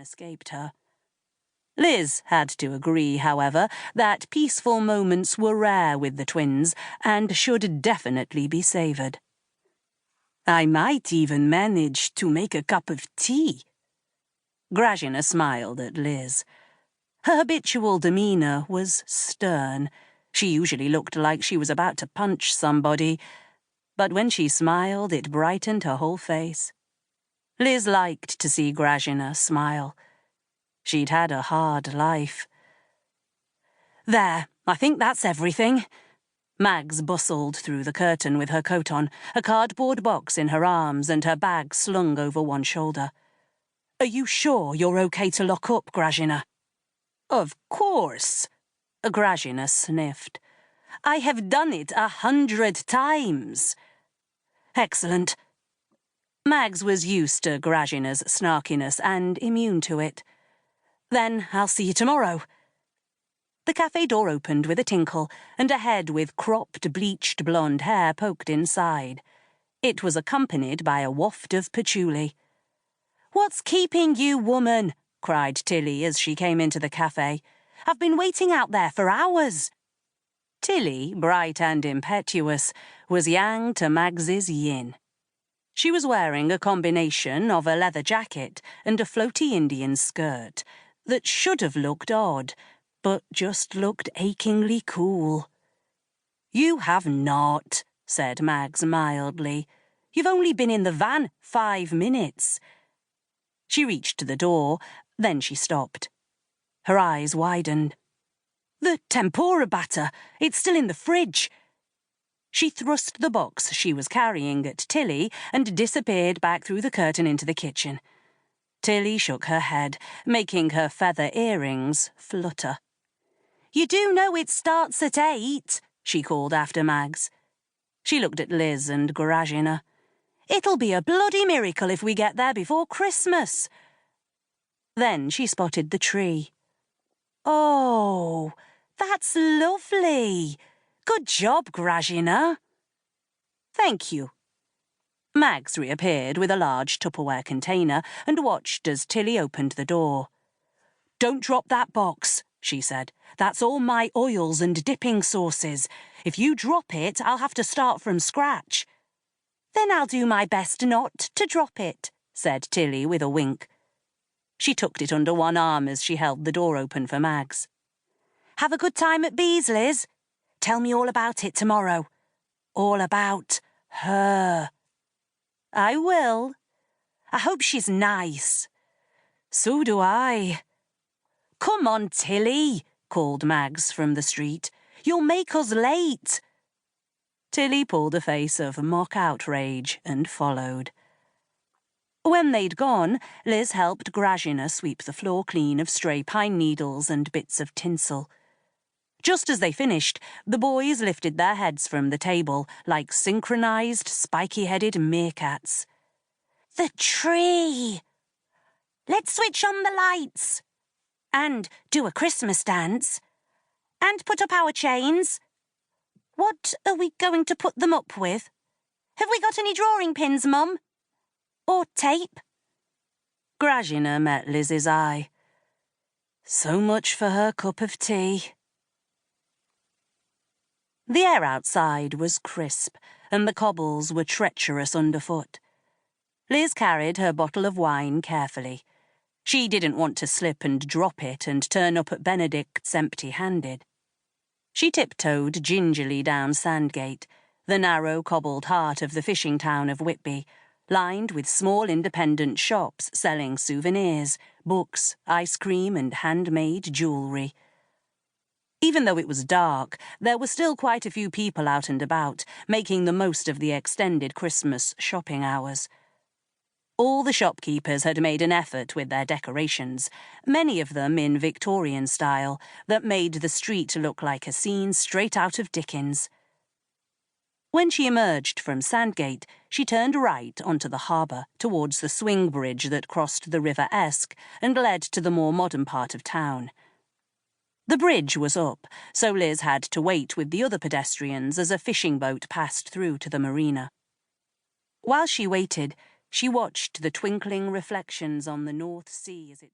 escaped her. Liz had to agree, however, that peaceful moments were rare with the twins and should definitely be savoured. "I might even manage to make a cup of tea." Grażyna smiled at Liz. Her habitual demeanour was stern. She usually looked like she was about to punch somebody, but when she smiled, it brightened her whole face. Liz liked to see Grażyna smile. She'd had a hard life. "There, I think that's everything." Mags bustled through the curtain with her coat on, a cardboard box in her arms and her bag slung over one shoulder. "Are you sure you're okay to lock up, Grażyna?" "Of course," Grażyna sniffed. "I have done it 100 times." "Excellent." Mags was used to Grażyna's snarkiness and immune to it. "Then I'll see you tomorrow." The cafe door opened with a tinkle, and a head with cropped, bleached blonde hair poked inside. It was accompanied by a waft of patchouli. "What's keeping you, woman?" cried Tilly as she came into the cafe. "I've been waiting out there for hours." Tilly, bright and impetuous, was yang to Mags's yin. She was wearing a combination of a leather jacket and a floaty Indian skirt that should have looked odd, but just looked achingly cool. "You have not," said Mags mildly. "You've only been in the van 5 minutes." She reached the door, then she stopped. Her eyes widened. "The tempura batter, it's still in the fridge." She thrust the box she was carrying at Tilly and disappeared back through the curtain into the kitchen. Tilly shook her head, making her feather earrings flutter. "You do know it starts at 8, she called after Mags. She looked at Liz and Grażyna. "It'll be a bloody miracle if we get there before Christmas." Then she spotted the tree. "Oh, that's lovely. Good job, Grażyna." "Thank you." Mags reappeared with a large Tupperware container and watched as Tilly opened the door. "Don't drop that box," she said. "That's all my oils and dipping sauces. If you drop it, I'll have to start from scratch." "Then I'll do my best not to drop it," said Tilly with a wink. She tucked it under one arm as she held the door open for Mags. "Have a good time at Bees, Liz. Tell me all about it tomorrow. All about her." "I will. I hope she's nice." "So do I." "Come on, Tilly," called Mags from the street. "You'll make us late." Tilly pulled a face of mock outrage and followed. When they'd gone, Liz helped Grażyna sweep the floor clean of stray pine needles and bits of tinsel. Just as they finished, the boys lifted their heads from the table like synchronized, spiky-headed meerkats. "The tree! Let's switch on the lights. And do a Christmas dance. And put up our chains. What are we going to put them up with? Have we got any drawing pins, Mum? Or tape?" Grażyna met Liz's eye. So much for her cup of tea. The air outside was crisp, and the cobbles were treacherous underfoot. Liz carried her bottle of wine carefully. She didn't want to slip and drop it and turn up at Benedict's empty-handed. She tiptoed gingerly down Sandgate, the narrow cobbled heart of the fishing town of Whitby, lined with small independent shops selling souvenirs, books, ice cream and handmade jewellery. Even though it was dark, there were still quite a few people out and about, making the most of the extended Christmas shopping hours. All the shopkeepers had made an effort with their decorations, many of them in Victorian style, that made the street look like a scene straight out of Dickens. When she emerged from Sandgate, she turned right onto the harbour, towards the swing bridge that crossed the River Esk and led to the more modern part of town. The bridge was up, so Liz had to wait with the other pedestrians as a fishing boat passed through to the marina. While she waited, she watched the twinkling reflections on the North Sea as it